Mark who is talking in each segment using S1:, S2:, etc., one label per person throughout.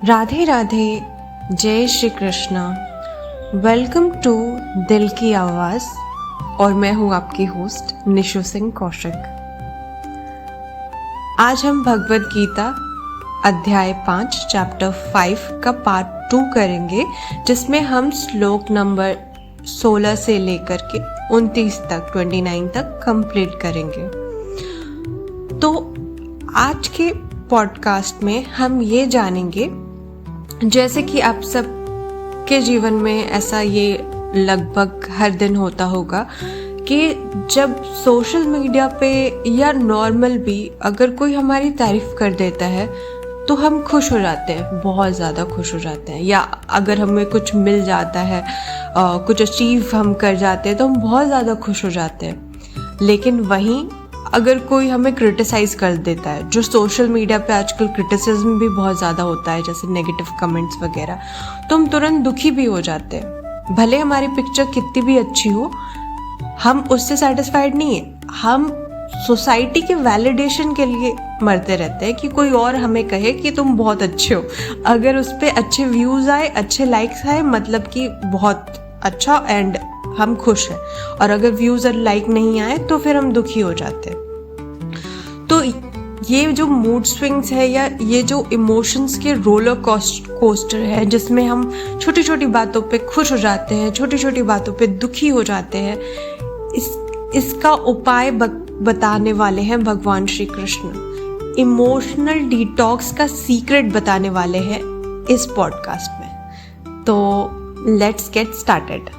S1: राधे राधे, जय Shri Krishna. Welcome to दिल की आवाज़ और मैं हूँ आपकी होस्ट निशु सिंह कौशिक। आज हम भगवद गीता अध्याय 5 चैप्टर 5 का पार्ट 2 करेंगे, जिसमें हम श्लोक नंबर 16 से लेकर के 29 तक कंप्लीट करेंगे। तो आज के पॉडकास्ट में हम ये जानेंगे, जैसे कि आप सब के जीवन में ऐसा ये लगभग हर दिन होता होगा कि जब सोशल मीडिया पे या नॉर्मल भी अगर कोई हमारी तारीफ कर देता है तो हम खुश हो जाते हैं, बहुत ज़्यादा खुश हो जाते हैं। या अगर हमें कुछ मिल जाता है, कुछ अचीव हम कर जाते हैं तो हम बहुत ज़्यादा खुश हो जाते हैं। लेकिन वहीं अगर कोई हमें क्रिटिसाइज़ कर देता है, जो सोशल मीडिया पे आजकल क्रिटिसिज्म भी बहुत ज़्यादा होता है, जैसे नेगेटिव कमेंट्स वगैरह, तो हम तुरंत दुखी भी हो जाते हैं। भले हमारी पिक्चर कितनी भी अच्छी हो, हम उससे सेटिस्फाइड नहीं है। हम सोसाइटी के वैलिडेशन के लिए मरते रहते हैं कि कोई और हमें कहे कि तुम बहुत अच्छे हो। अगर उस पर अच्छे व्यूज़ आए, अच्छे लाइक्स आए, मतलब कि बहुत अच्छा एंड हम खुश हैं। और अगर व्यूज़ और लाइक नहीं आए तो फिर हम दुखी हो जाते हैं। तो ये जो मूड स्विंग्स है या ये जो इमोशंस के रोलर कोस्टर है, जिसमें हम छोटी छोटी बातों पे खुश हो जाते हैं, छोटी छोटी बातों पे दुखी हो जाते हैं, इसका उपाय बताने वाले हैं भगवान श्री कृष्ण। इमोशनल डिटॉक्स का सीक्रेट बताने वाले हैं इस पॉडकास्ट में। तो लेट्स गेट स्टार्टेड।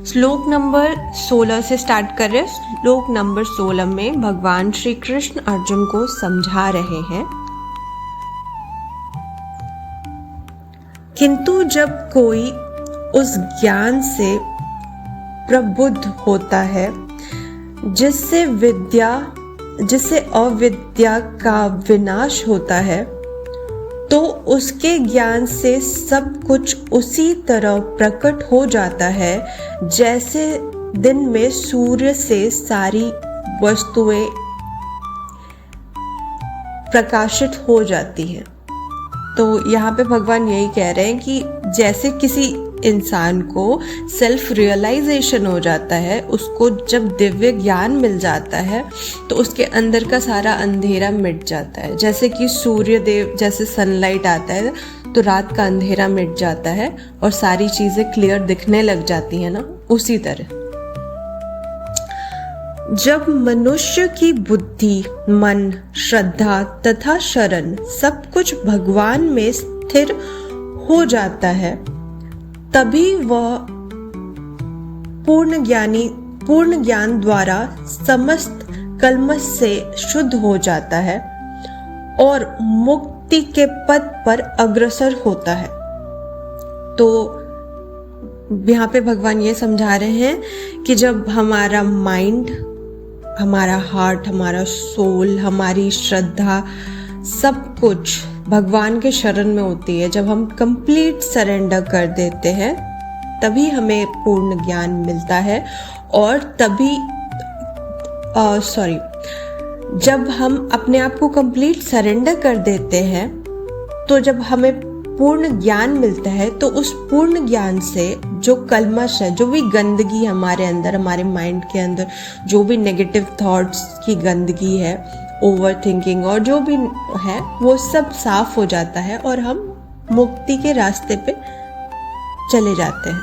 S1: श्लोक नंबर 16 से स्टार्ट कर रहे हैं। श्लोक नंबर 16 में भगवान श्री कृष्ण अर्जुन को समझा रहे हैं, किंतु जब कोई उस ज्ञान से प्रबुद्ध होता है जिससे अविद्या का विनाश होता है, तो उसके ज्ञान से सब कुछ उसी तरह प्रकट हो जाता है जैसे दिन में सूर्य से सारी वस्तुएं प्रकाशित हो जाती हैं। तो यहाँ पे भगवान यही कह रहे हैं कि जैसे किसी इंसान को सेल्फ रियलाइजेशन हो जाता है, उसको जब दिव्य ज्ञान मिल जाता है तो उसके अंदर का सारा अंधेरा मिट जाता है। जैसे कि सूर्य देव जैसे सनलाइट आता है तो रात का अंधेरा मिट जाता है और सारी चीजें क्लियर दिखने लग जाती है ना, उसी तरह जब मनुष्य की बुद्धि, मन, श्रद्धा तथा शरण सब कुछ भगवान में स्थिर हो जाता है, तभी वह पूर्ण ज्ञान द्वारा समस्त कल्मश से शुद्ध हो जाता है और मुक्ति के पथ पर अग्रसर होता है। तो यहाँ पे भगवान ये समझा रहे हैं कि जब हमारा माइंड, हमारा हार्ट, हमारा सोल, हमारी श्रद्धा सब कुछ भगवान के शरण में होती है, जब हम कंप्लीट सरेंडर कर देते हैं, तभी हमें पूर्ण ज्ञान मिलता है। और तभी जब हम अपने आप को कंप्लीट सरेंडर कर देते हैं, तो जब हमें पूर्ण ज्ञान मिलता है, तो उस पूर्ण ज्ञान से जो कल्मश है, जो भी गंदगी हमारे अंदर, हमारे माइंड के अंदर जो भी नेगेटिव थॉट्स की गंदगी है, ओवर थिंकिंग और जो भी है, वो सब साफ हो जाता है और हम मुक्ति के रास्ते पे चले जाते हैं।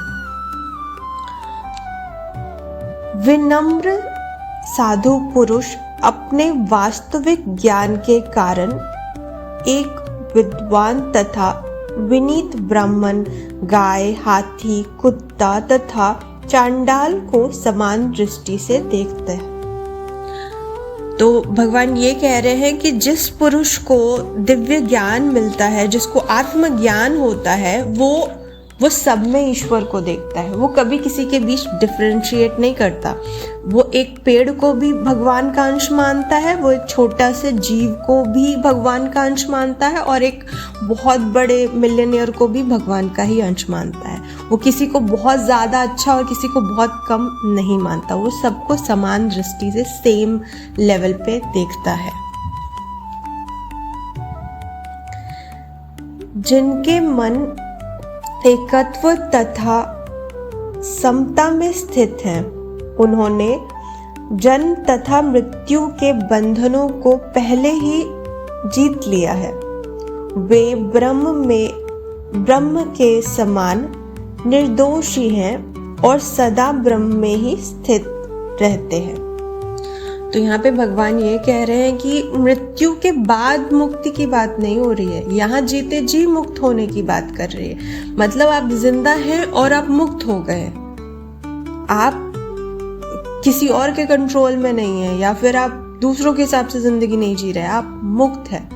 S1: विनम्र साधु पुरुष अपने वास्तविक ज्ञान के कारण एक विद्वान तथा विनीत ब्राह्मण, गाय, हाथी, कुत्ता तथा चांडाल को समान दृष्टि से देखते हैं। तो भगवान ये कह रहे हैं कि जिस पुरुष को दिव्य ज्ञान मिलता है, जिसको आत्मज्ञान होता है, वो सब में ईश्वर को देखता है। वो कभी किसी के बीच डिफरेंशिएट नहीं करता। वो एक पेड़ को भी भगवान का अंश मानता है, वो एक छोटा से जीव को भी भगवान का अंश मानता है, और एक बहुत बड़े मिलियनियर को भी भगवान का ही अंश मानता है। वो किसी को बहुत ज़्यादा अच्छा और किसी को बहुत कम नहीं मानता। वो सबको समान दृष्टि से सेम लेवल पे देखता है। जिनके मन एकत्व तथा समता में स्थित हैं, उन्होंने जन्म तथा मृत्यु के बंधनों को पहले ही जीत लिया है। वे ब्रह्म के समान निर्दोषी हैं और सदा ब्रह्म में ही स्थित रहते हैं। तो यहाँ पे भगवान ये कह रहे हैं कि मृत्यु के बाद मुक्ति की बात नहीं हो रही है, यहाँ जीते जी मुक्त होने की बात कर रही है। मतलब आप जिंदा हैं और आप मुक्त हो गए, आप किसी और के कंट्रोल में नहीं है या फिर आप दूसरों के हिसाब से जिंदगी नहीं जी रहे, आप मुक्त है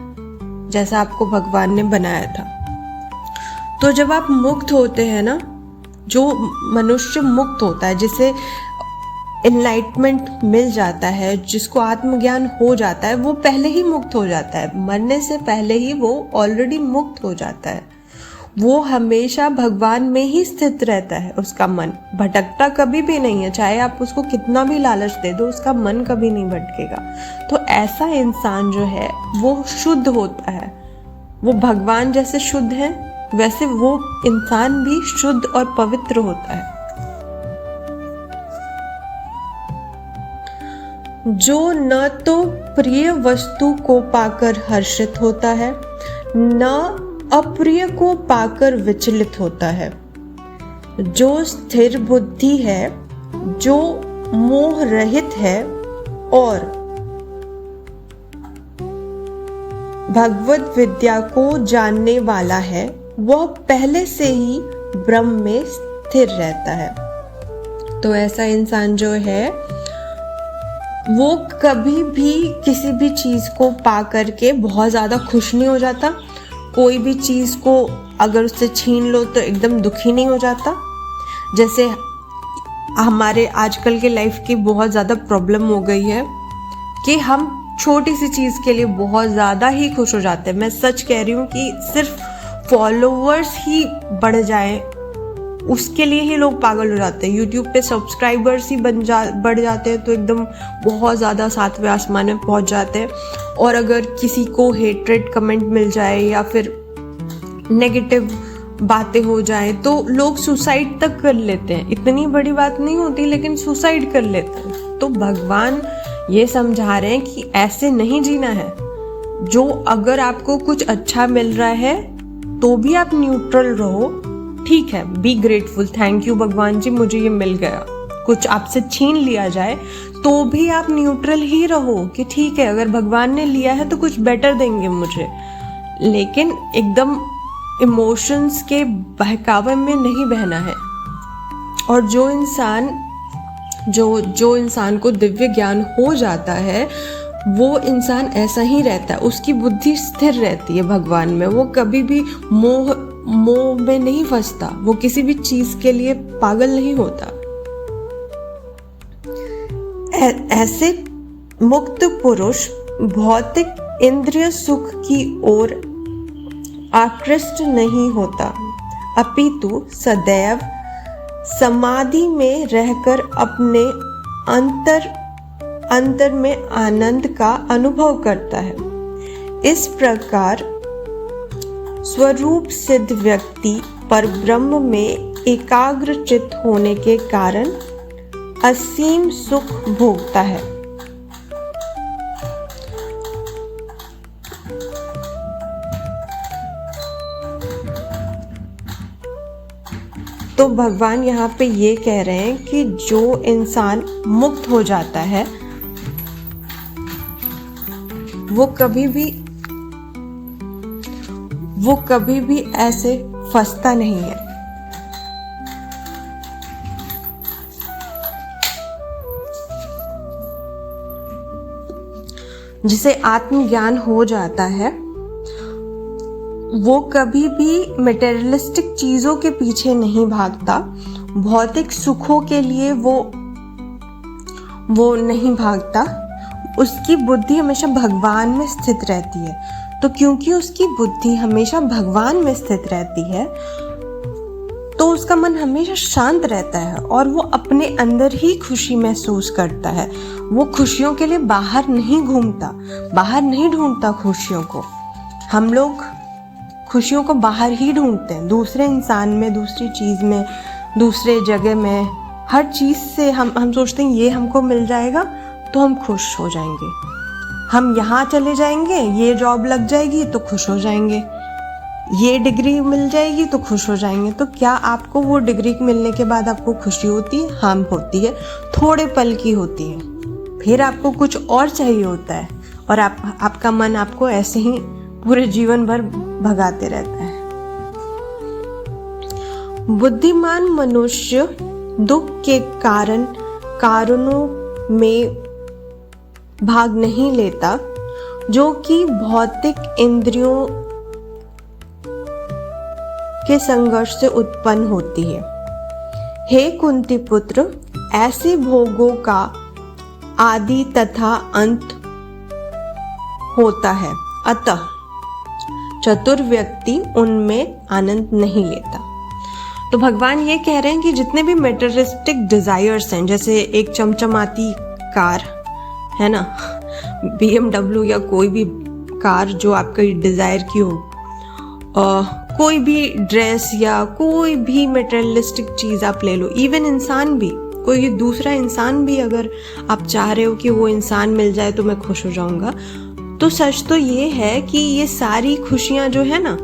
S1: जैसा आपको भगवान ने बनाया था। तो जब आप मुक्त होते हैं ना, जो मनुष्य मुक्त होता है, जिसे एनलाइटमेंट मिल जाता है, जिसको आत्मज्ञान हो जाता है, वो पहले ही मुक्त हो जाता है, मरने से पहले ही वो ऑलरेडी मुक्त हो जाता है। वो हमेशा भगवान में ही स्थित रहता है, उसका मन भटकता कभी भी नहीं है। चाहे आप उसको कितना भी लालच दे दो, उसका मन कभी नहीं भटकेगा। तो ऐसा इंसान जो है वो शुद्ध होता है, वो भगवान जैसे शुद्ध है वैसे वो इंसान भी शुद्ध और पवित्र होता है। जो न तो प्रिय वस्तु को पाकर हर्षित होता है, न अप्रिय को पाकर विचलित होता है, जो स्थिर बुद्धि है, जो मोह रहित है और भगवत विद्या को जानने वाला है, वह पहले से ही ब्रह्म में स्थिर रहता है। तो ऐसा इंसान जो है वो कभी भी किसी भी चीज को पा करके बहुत ज्यादा खुश नहीं हो जाता। कोई भी चीज को अगर उससे छीन लो तो एकदम दुखी नहीं हो जाता। जैसे हमारे आजकल के लाइफ की बहुत ज़्यादा प्रॉब्लम हो गई है कि हम छोटी सी चीज़ के लिए बहुत ज़्यादा ही खुश हो जाते हैं। मैं सच कह रही हूँ कि सिर्फ फॉलोवर्स ही बढ़ जाएं उसके लिए ही लोग पागल हो जाते हैं। यूट्यूब पे सब्सक्राइबर्स ही बढ़ जाते हैं तो एकदम बहुत ज़्यादा सातवें आसमान में पहुँच जाते हैं। और अगर किसी को हेट्रेड कमेंट मिल जाए या फिर नेगेटिव बातें हो जाए तो लोग सुसाइड तक कर लेते हैं। इतनी बड़ी बात नहीं होती लेकिन सुसाइड कर लेते हैं। तो भगवान ये समझा रहे हैं कि ऐसे नहीं जीना है। जो अगर आपको कुछ अच्छा मिल रहा है तो भी आप न्यूट्रल रहो, ठीक है, बी ग्रेटफुल, थैंक यू भगवान जी मुझे ये मिल गया। कुछ आपसे छीन लिया जाए तो भी आप न्यूट्रल ही रहो कि ठीक है, अगर भगवान ने लिया है तो कुछ बेटर देंगे मुझे। लेकिन एकदम इमोशंस के बहकावे में नहीं बहना है। और जो इंसान को दिव्य ज्ञान हो जाता है वो इंसान ऐसा ही रहता है, उसकी बुद्धि स्थिर रहती है भगवान में। वो कभी भी मोह में नहीं फंसता, वो किसी भी चीज के लिए पागल नहीं होता। ऐसे मुक्त पुरुष भौतिक इंद्रिय सुख की ओर आकृष्ट नहीं होता, अपितु सदैव समाधि में रहकर अपने अंतर में आनंद का अनुभव करता है। इस प्रकार स्वरूप सिद्ध व्यक्ति पर ब्रह्म में एकाग्रचित होने के कारण असीम सुख भोगता है। तो भगवान यहाँ पे ये कह रहे हैं कि जो इंसान मुक्त हो जाता है वो कभी भी ऐसे फंसता नहीं है। जिसे आत्मज्ञान हो जाता है वो कभी भी मटेरियलिस्टिक चीजों के पीछे नहीं भागता, भौतिक सुखों के लिए वो नहीं भागता। उसकी बुद्धि हमेशा भगवान में स्थित रहती है। तो क्योंकि उसकी बुद्धि हमेशा भगवान में स्थित रहती है तो उसका मन हमेशा शांत रहता है और वो अपने अंदर ही खुशी महसूस करता है। वो खुशियों के लिए बाहर नहीं घूमता, बाहर नहीं ढूंढता खुशियों को। हम लोग खुशियों को बाहर ही ढूंढते हैं, दूसरे इंसान में, दूसरी चीज़ में, दूसरे जगह में, हर चीज़ से हम सोचते हैं ये हमको मिल जाएगा तो हम खुश हो जाएंगे, हम यहाँ चले जाएंगे, ये जॉब लग जाएगी तो खुश हो जाएंगे, ये डिग्री मिल जाएगी तो खुश हो जाएंगे। तो क्या आपको वो डिग्री मिलने के बाद आपको खुशी होती है? हाँ होती है, थोड़े पल की होती है, फिर आपको कुछ और चाहिए होता है और आपका मन आपको ऐसे ही पूरे जीवन भर भगाते रहता है। बुद्धिमान मनुष्य दुख के कारणों में भाग नहीं लेता जो कि भौतिक इंद्रियों के संघर्ष से उत्पन्न होती है। हे कुंती पुत्र, ऐसे भोगों का आदि तथा अंत होता है, अतः चतुर व्यक्ति उनमें आनंद नहीं लेता। तो भगवान ये कह रहे हैं कि जितने भी मेटेरियलिस्टिक डिजायर्स हैं, जैसे एक चमचमाती कार है ना, BMW या कोई भी कार जो आपकी डिजायर की हो, कोई भी ड्रेस या कोई भी मटेरियलिस्टिक चीज़ आप ले लो, इवन इंसान भी, कोई दूसरा इंसान भी अगर आप चाह रहे हो कि वो इंसान मिल जाए तो मैं खुश हो जाऊंगा, तो सच तो ये है कि ये सारी खुशियां जो है ना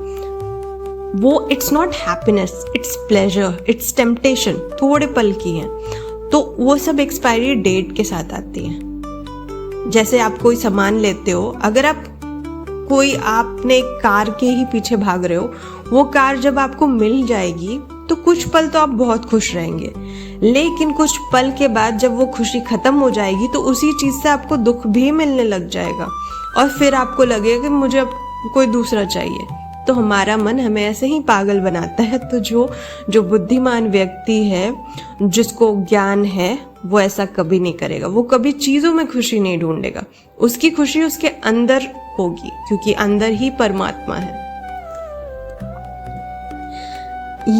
S1: वो it's not happiness, it's pleasure, it's temptation, थोड़े पल की हैं। तो वो सब एक्सपायरी डेट के साथ आती हैं। जैसे आप कोई सामान लेते हो, अगर आपने एक कार के ही पीछे भाग रहे हो, वो कार जब आपको मिल जाएगी तो कुछ पल तो आप बहुत खुश रहेंगे, लेकिन कुछ पल के बाद जब वो खुशी खत्म हो जाएगी तो उसी चीज से आपको दुख भी मिलने लग जाएगा और फिर आपको लगेगा कि मुझे अब कोई दूसरा चाहिए। तो हमारा मन हमें ऐसे ही पागल बनाता है। तो जो बुद्धिमान व्यक्ति है, जिसको ज्ञान है, वो ऐसा कभी नहीं करेगा, वो कभी चीजों में खुशी नहीं ढूंढेगा, उसकी खुशी उसके अंदर होगी, क्योंकि अंदर ही परमात्मा है।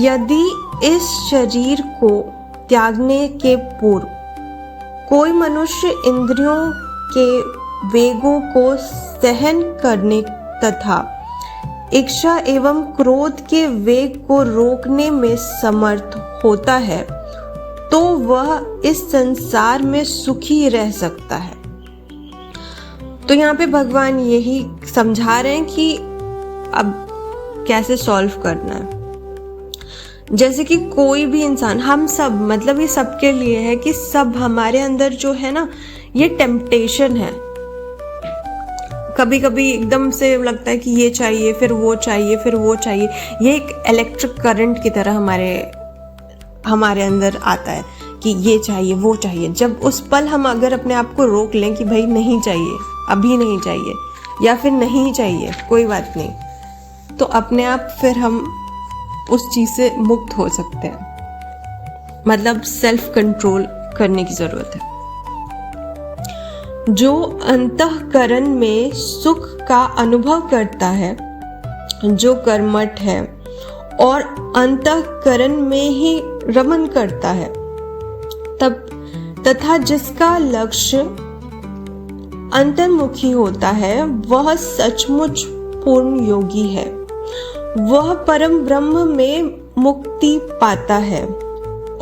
S1: यदि इस शरीर को त्यागने के पूर्व कोई मनुष्य इंद्रियों के वेगों को सहन करने तथा इच्छा एवं क्रोध के वेग को रोकने में समर्थ होता है तो वह इस संसार में सुखी रह सकता है। तो यहाँ पे भगवान यही समझा रहे हैं कि अब कैसे सॉल्व करना है। जैसे कि कोई भी इंसान, हम सब, मतलब ये सबके लिए है कि सब हमारे अंदर जो है ना, ये टेम्पटेशन है। कभी कभी एकदम से लगता है कि ये चाहिए, फिर वो चाहिए, फिर वो चाहिए। ये एक इलेक्ट्रिक करंट की तरह हमारे अंदर आता है कि ये चाहिए, वो चाहिए। जब उस पल हम अगर अपने आप को रोक लें कि भाई नहीं चाहिए, अभी नहीं चाहिए, या फिर नहीं चाहिए, कोई बात नहीं, तो अपने आप फिर हम उस चीज से मुक्त हो सकते हैं। मतलब सेल्फ कंट्रोल करने की जरूरत है। जो अंतःकरण में सुख का अनुभव करता है, जो कर्मठ है और अंतःकरण में ही रमन करता है, तथा जिसका लक्ष्य अंतर्मुखी होता है, वह सचमुच पूर्ण योगी है। वह परम ब्रह्म में मुक्ति पाता है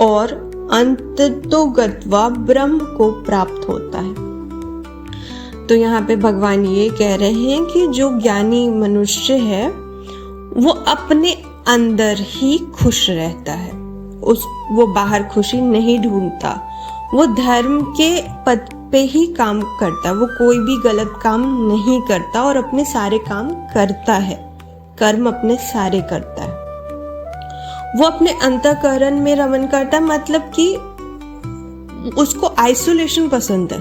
S1: और अंततोगत्वा ब्रह्म को प्राप्त होता है। तो यहाँ पे भगवान ये कह रहे हैं कि जो ज्ञानी मनुष्य है वो अपने अंदर ही खुश रहता है, वो बाहर खुशी नहीं ढूंढता, वो धर्म के पद पे ही काम करता है, वो कोई भी गलत काम नहीं करता और अपने सारे काम करता है, कर्म अपने सारे करता है। वो अपने अंतःकरण में रमन करता है, मतलब कि उसको आइसोलेशन पसंद है।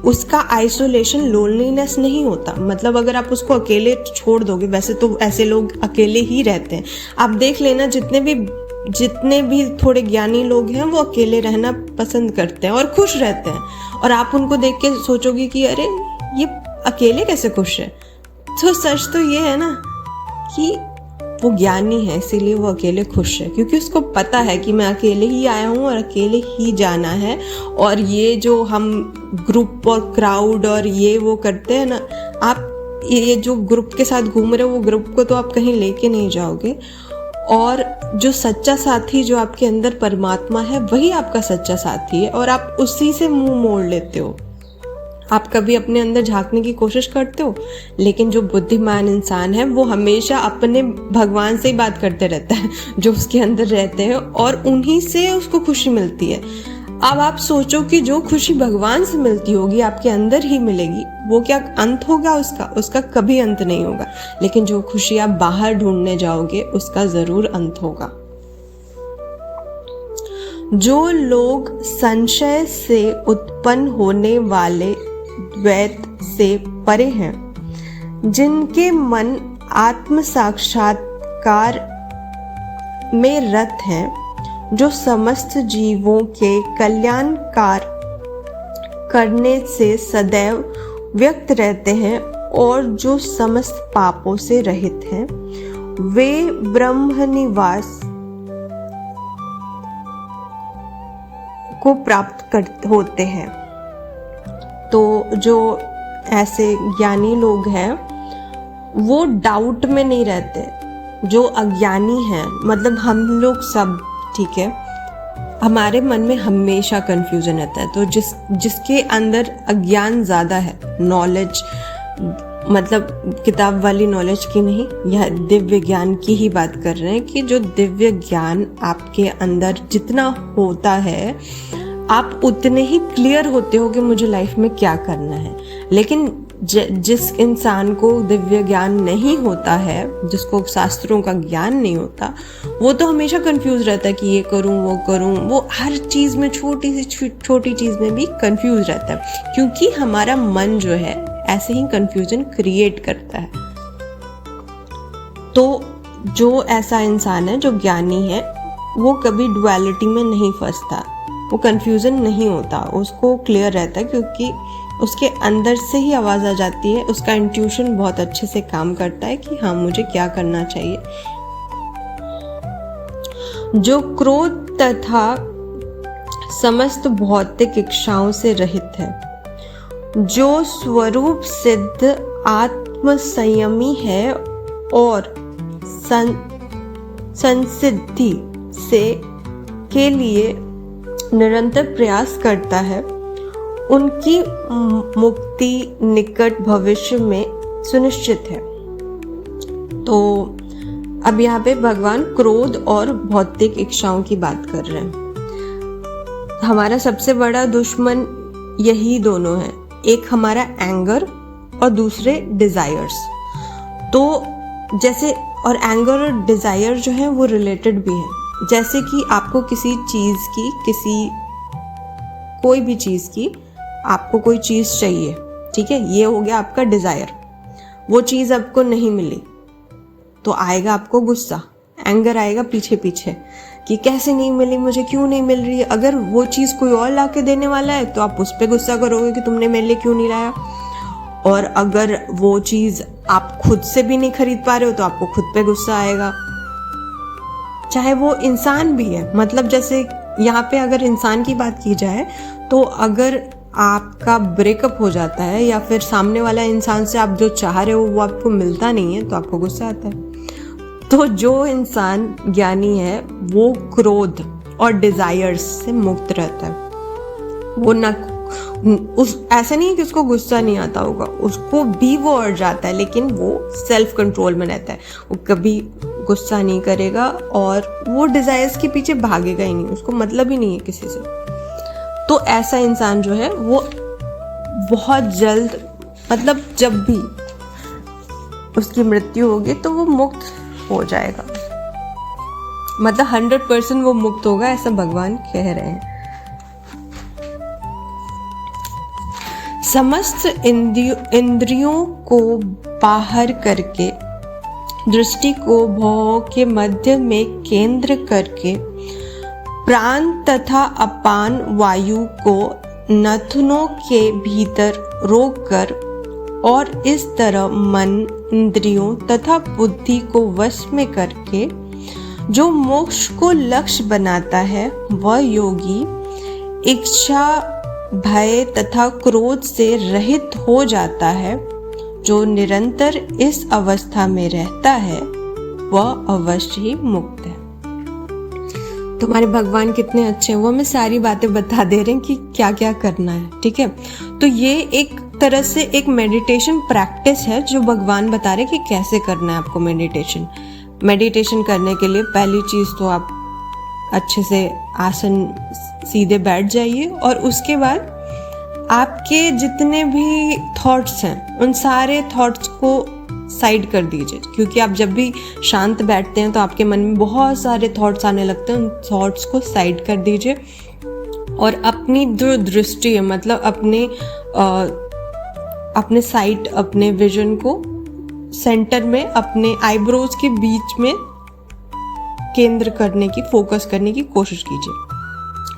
S1: उसका आइसोलेशन लोनलीनेस नहीं होता। मतलब अगर आप उसको अकेले छोड़ दोगे, वैसे तो ऐसे लोग अकेले ही रहते हैं, आप देख लेना, जितने भी थोड़े ज्ञानी लोग हैं वो अकेले रहना पसंद करते हैं और खुश रहते हैं। और आप उनको देख के सोचोगे कि अरे ये अकेले कैसे खुश है। तो सच तो ये है ना कि वो ज्ञानी है, इसीलिए वो अकेले खुश है, क्योंकि उसको पता है कि मैं अकेले ही आया हूँ और अकेले ही जाना है। और ये जो हम ग्रुप और क्राउड और ये वो करते हैं ना, आप ये जो ग्रुप के साथ घूम रहे हो वो ग्रुप को तो आप कहीं लेके नहीं जाओगे, और जो सच्चा साथी जो आपके अंदर परमात्मा है वही आपका सच्चा साथी है, और आप उसी से मुंह मोड़ लेते हो। आप कभी अपने अंदर झांकने की कोशिश करते हो, लेकिन जो बुद्धिमान इंसान है वो हमेशा अपने भगवान से ही बात करते रहता है जो उसके अंदर रहते हैं, और उन्हीं से उसको खुशी मिलती है। अब आप सोचो कि जो खुशी भगवान से मिलती होगी आपके अंदर ही मिलेगी, वो क्या अंत होगा उसका कभी अंत नहीं होगा। लेकिन जो खुशी आप बाहर ढूंढने जाओगे उसका जरूर अंत होगा। जो लोग संशय से उत्पन्न होने वाले द्वैत से परे हैं, जिनके मन आत्म साक्षात्कार में रत हैं, जो समस्त जीवों के कल्याणकार करने से सदैव व्यक्त रहते हैं और जो समस्त पापों से रहित हैं, वे ब्रह्म निवास को प्राप्त होते हैं। तो जो ऐसे ज्ञानी लोग हैं वो डाउट में नहीं रहते। जो अज्ञानी हैं, मतलब हम लोग सब, ठीक है, हमारे मन में हमेशा कंफ्यूजन रहता है। तो जिसके अंदर अज्ञान ज़्यादा है, नॉलेज मतलब किताब वाली नॉलेज की नहीं, यह दिव्य ज्ञान की ही बात कर रहे हैं कि जो दिव्य ज्ञान आपके अंदर जितना होता है आप उतने ही क्लियर होते हो कि मुझे लाइफ में क्या करना है। लेकिन जिस इंसान को दिव्य ज्ञान नहीं होता है, जिसको शास्त्रों का ज्ञान नहीं होता, वो तो हमेशा कंफ्यूज रहता है कि ये करूं वो करूं। वो हर चीज़ में, छोटी सी छोटी चीज़ में भी कंफ्यूज रहता है, क्योंकि हमारा मन जो है ऐसे ही कंफ्यूजन क्रिएट करता है। तो जो ऐसा इंसान है जो ज्ञानी है वो कभी डुअलिटी में नहीं फंसता, वो कंफ्यूजन नहीं होता, उसको क्लियर रहता है, क्योंकि उसके अंदर से ही आवाज़ आ जाती है। उसका इंट्यूशन बहुत अच्छे से काम करता है कि हाँ मुझे क्या करना चाहिए। जो क्रोध तथा समस्त भौतिक इच्छाओं से रहित है, जो स्वरूप सिद्ध आत्म संयमी है और संसिद्धि से के लिए निरंतर प्रयास करता है, उनकी मुक्ति निकट भविष्य में सुनिश्चित है। तो अब यहाँ पे भगवान क्रोध और भौतिक इच्छाओं की बात कर रहे हैं। हमारा सबसे बड़ा दुश्मन यही दोनों है, एक हमारा एंगर और दूसरे डिजायर्स। तो जैसे, और एंगर और डिजायर जो है वो रिलेटेड भी है। जैसे कि आपको किसी चीज़ की, कोई भी चीज़ की आपको कोई चीज़ चाहिए, ठीक है, ये हो गया आपका डिज़ायर। वो चीज़ आपको नहीं मिली तो आएगा आपको गुस्सा, एंगर आएगा पीछे पीछे कि कैसे नहीं मिली, मुझे क्यों नहीं मिल रही है। अगर वो चीज़ कोई और ला के देने वाला है तो आप उस पर गुस्सा करोगे कि तुमने मेरे लिए क्यों नहीं लाया। और अगर वो चीज़ आप खुद से भी नहीं खरीद पा रहे हो तो आपको खुद पे गुस्सा आएगा, चाहे वो इंसान भी है। मतलब जैसे यहाँ पे अगर इंसान की बात की जाए तो अगर आपका ब्रेकअप हो जाता है या फिर सामने वाला इंसान से आप जो चाह रहे हो वो आपको मिलता नहीं है तो आपको गुस्सा आता है। तो जो इंसान ज्ञानी है वो क्रोध और डिजायर्स से मुक्त रहता है। वो ना ऐसा नहीं है कि उसको गुस्सा नहीं आता होगा, उसको भी वो अड़ जाता है, लेकिन वो सेल्फ कंट्रोल में रहता है। वो कभी गुस्सा नहीं करेगा और वो डिजायर्स के पीछे भागेगा ही नहीं, उसको मतलब ही नहीं है किसी से। तो ऐसा इंसान जो है वो बहुत जल्द, मतलब जब भी उसकी मृत्यु होगी तो वो मुक्त हो जाएगा, मतलब 100% वो मुक्त होगा, ऐसा भगवान कह रहे हैं। समस्त इंद्रियों को बाहर करके, दृष्टि को भौं के मध्य में केंद्र करके, प्राण तथा अपान वायु को नथनों के भीतर रोककर और इस तरह मन, इंद्रियों तथा बुद्धि को वश में करके जो मोक्ष को लक्ष्य बनाता है, वह योगी इच्छा, भय तथा क्रोध से रहित हो जाता है। जो निरंतर इस अवस्था में रहता है वह अवश्य ही मुक्त है। तुम्हारे भगवान कितने अच्छे हैं, वो हमें सारी बातें बता दे रहे हैं कि क्या क्या करना है, ठीक है। तो ये एक तरह से एक मेडिटेशन प्रैक्टिस है जो भगवान बता रहे हैं कि कैसे करना है आपको मेडिटेशन करने के लिए पहली चीज़ तो आप अच्छे से आसन सीधे बैठ जाइए और उसके बाद आपके जितने भी थॉट्स हैं उन सारे थॉट्स को साइड कर दीजिए, क्योंकि आप जब भी शांत बैठते हैं तो आपके मन में बहुत सारे थॉट्स आने लगते हैं। उन थॉट्स को साइड कर दीजिए और अपनी जो दृष्टि है मतलब अपने साइट अपने विजन को सेंटर में अपने आईब्रोज के बीच में केंद्र करने की फोकस करने की कोशिश कीजिए,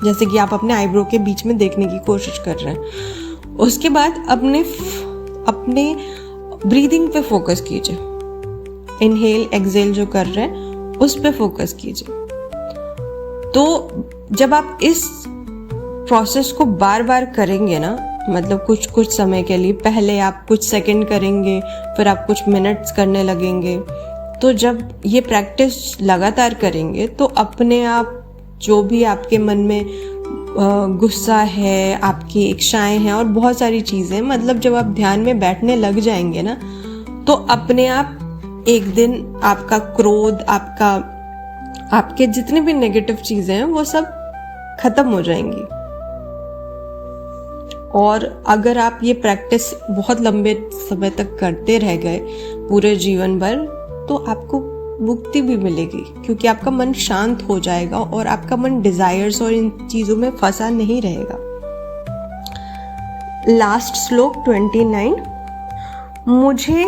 S1: जैसे कि आप अपने आईब्रो के बीच में देखने की कोशिश कर रहे हैं। उसके बाद अपने ब्रीदिंग पे फोकस कीजिए, इनहेल एक्सेल जो कर रहे हैं उस पे फोकस कीजिए। तो जब आप इस प्रोसेस को बार बार करेंगे ना, मतलब कुछ समय के लिए, पहले आप कुछ सेकंड करेंगे फिर आप कुछ मिनट्स करने लगेंगे, तो जब ये प्रैक्टिस लगातार करेंगे तो अपने आप जो भी आपके मन में गुस्सा है, आपकी इच्छाएं हैं और बहुत सारी चीज़ें, मतलब जब आप ध्यान में बैठने लग जाएंगे ना तो अपने आप एक दिन आपका क्रोध, आपके जितने भी नेगेटिव चीज़ें हैं वो सब खत्म हो जाएंगी। और अगर आप ये प्रैक्टिस बहुत लंबे समय तक करते रह गए पूरे जीवन भर तो आपको मुक्ति भी मिलेगी, क्योंकि आपका मन शांत हो जाएगा और आपका मन डिजायर्स और इन चीजों में फंसा नहीं रहेगा। लास्ट श्लोक 29। मुझे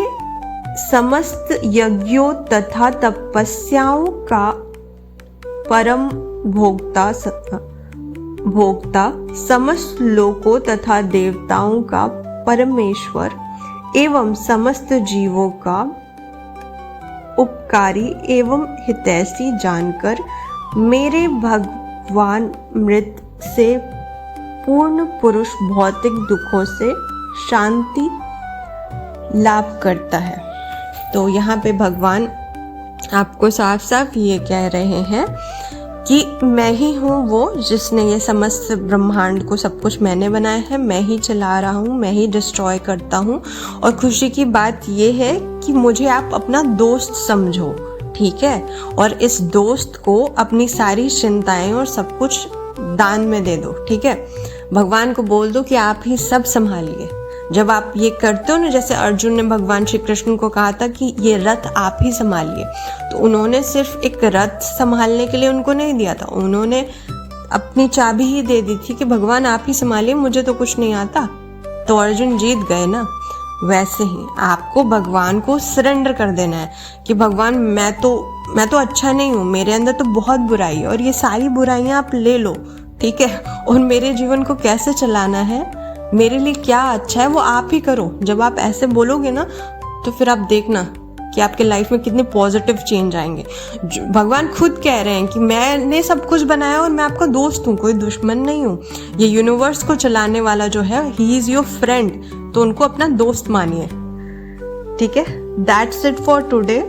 S1: समस्त यज्ञों तथा तपस्याओं का परम भोक्ता समस्त लोकों तथा देवताओं का परमेश्वर एवं समस्त जीवों का उपकारी एवं हितैषी जानकर मेरे भगवान मृत से पूर्ण पुरुष भौतिक दुखों से शांति लाभ करता है। तो यहाँ पे भगवान आपको साफ साफ ये कह रहे हैं कि मैं ही हूँ वो जिसने ये समस्त ब्रह्मांड को, सब कुछ मैंने बनाया है, मैं ही चला रहा हूँ, मैं ही डिस्ट्रॉय करता हूँ। और खुशी की बात ये है कि मुझे आप अपना दोस्त समझो, ठीक है, और इस दोस्त को अपनी सारी चिंताएं और सब कुछ दान में दे दो, ठीक है। भगवान को बोल दो कि आप ही सब संभालिए। जब आप ये करते हो ना, जैसे अर्जुन ने भगवान श्री कृष्ण को कहा था कि ये रथ आप ही संभालिए, तो उन्होंने सिर्फ एक रथ संभालने के लिए उनको नहीं दिया था, उन्होंने अपनी चाबी ही दे दी थी कि भगवान आप ही संभालिए, मुझे तो कुछ नहीं आता। तो अर्जुन जीत गए ना। वैसे ही आपको भगवान को सरेंडर कर देना है कि भगवान मैं तो अच्छा नहीं हूँ, मेरे अंदर तो बहुत बुराई है और ये सारी बुराइयां आप ले लो, ठीक है, और मेरे जीवन को कैसे चलाना है, मेरे लिए क्या अच्छा है वो आप ही करो। जब आप ऐसे बोलोगे ना तो फिर आप देखना कि आपके लाइफ में कितने पॉजिटिव चेंज आएंगे। भगवान खुद कह रहे हैं कि मैंने सब कुछ बनाया और मैं आपका दोस्त हूँ, कोई दुश्मन नहीं हूँ। ये यूनिवर्स को चलाने वाला जो है, ही इज योर फ्रेंड, तो उनको अपना दोस्त मानिए, ठीक है। That's it for today.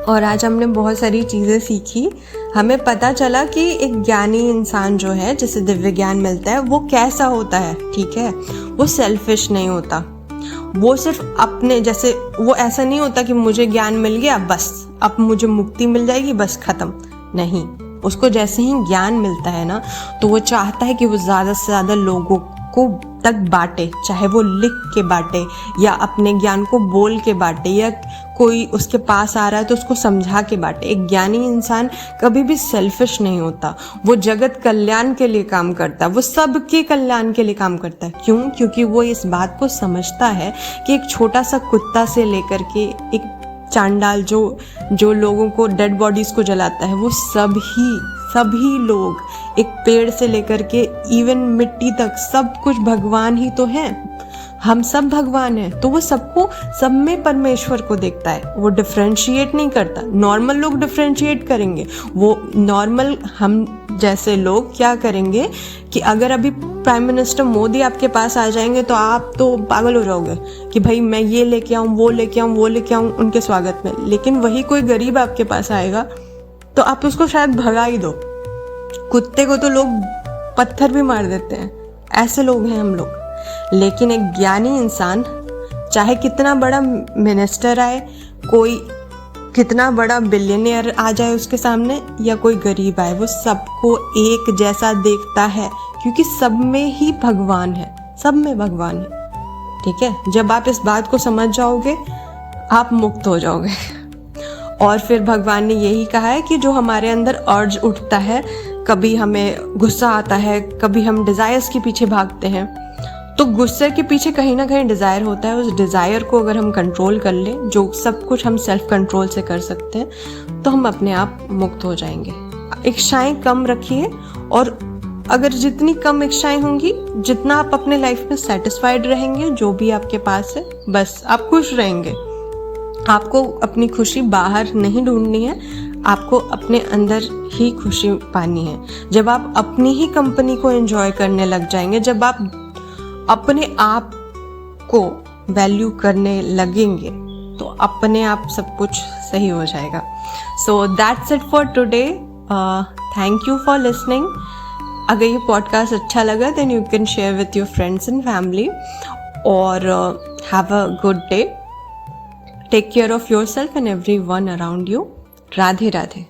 S1: और आज हमने बहुत सारी चीज़ें सीखी। हमें पता चला कि एक ज्ञानी इंसान जो है, जिसे दिव्य ज्ञान मिलता है, वो कैसा होता है, ठीक है। वो सेल्फिश नहीं होता, वो सिर्फ अपने जैसे, वो ऐसा नहीं होता कि मुझे ज्ञान मिल गया बस अब मुझे मुक्ति मिल जाएगी बस खत्म, नहीं। उसको जैसे ही ज्ञान मिलता है ना तो वो चाहता है कि वो ज़्यादा से ज़्यादा लोगों को तक बांटे, चाहे वो लिख के बांटे या अपने ज्ञान को बोल के बांटे या कोई उसके पास आ रहा है तो उसको समझा के बांटे। एक ज्ञानी इंसान कभी भी सेल्फिश नहीं होता, वो जगत कल्याण के लिए काम करता है, वो सबके कल्याण के लिए काम करता है। क्यों? क्योंकि वो इस बात को समझता है कि एक छोटा सा कुत्ता से लेकर के एक चांडाल जो लोगों को, डेड बॉडीज को जलाता है, वो सभी लोग, एक पेड़ से लेकर के इवन मिट्टी तक, सब कुछ भगवान ही तो है। हम सब भगवान हैं, तो वो सबको, सब में परमेश्वर को देखता है, वो डिफरेंशिएट नहीं करता। नॉर्मल लोग डिफरेंशिएट करेंगे, वो नॉर्मल हम जैसे लोग क्या करेंगे कि अगर अभी प्राइम मिनिस्टर मोदी आपके पास आ जाएंगे तो आप तो पागल हो जाओगे कि भाई मैं ये लेके आऊँ, वो लेके आऊँ, वो लेके आऊँ उनके स्वागत में। लेकिन वही कोई गरीब आपके पास आएगा तो आप उसको शायद भगा ही दो। कुत्ते को तो लोग पत्थर भी मार देते हैं, ऐसे लोग हैं हम लोग। लेकिन एक ज्ञानी इंसान, चाहे कितना बड़ा मिनिस्टर आए, कोई कितना बड़ा बिलियनियर आ जाए उसके सामने, या कोई गरीब आए, वो सबको एक जैसा देखता है, क्योंकि सब में ही भगवान है, सब में भगवान है। ठीक है, जब आप इस बात को समझ जाओगे आप मुक्त हो जाओगे। और फिर भगवान ने यही कहा है कि जो हमारे अंदर अर्ज उठता है, कभी हमें गुस्सा आता है, कभी हम डिजायर्स के पीछे भागते हैं, तो गुस्से के पीछे कहीं ना कहीं डिज़ायर होता है। उस डिज़ायर को अगर हम कंट्रोल कर लें, जो सब कुछ हम सेल्फ कंट्रोल से कर सकते हैं, तो हम अपने आप मुक्त हो जाएंगे। इच्छाएं कम रखिए, और अगर जितनी कम इच्छाएं होंगी, जितना आप अपने लाइफ में सेटिस्फाइड रहेंगे जो भी आपके पास है, बस आप खुश रहेंगे। आपको अपनी खुशी बाहर नहीं ढूंढनी है, आपको अपने अंदर ही खुशी पानी है। जब आप अपनी ही कंपनी को एंजॉय करने लग जाएंगे, जब आप अपने आप को वैल्यू करने लगेंगे, तो अपने आप सब कुछ सही हो जाएगा। So that's it for today. Thank you for listening. अगर ये पॉडकास्ट अच्छा लगा then you can share with your friends and family, और have a good day. Take care of yourself and everyone around you. Radhe Radhe.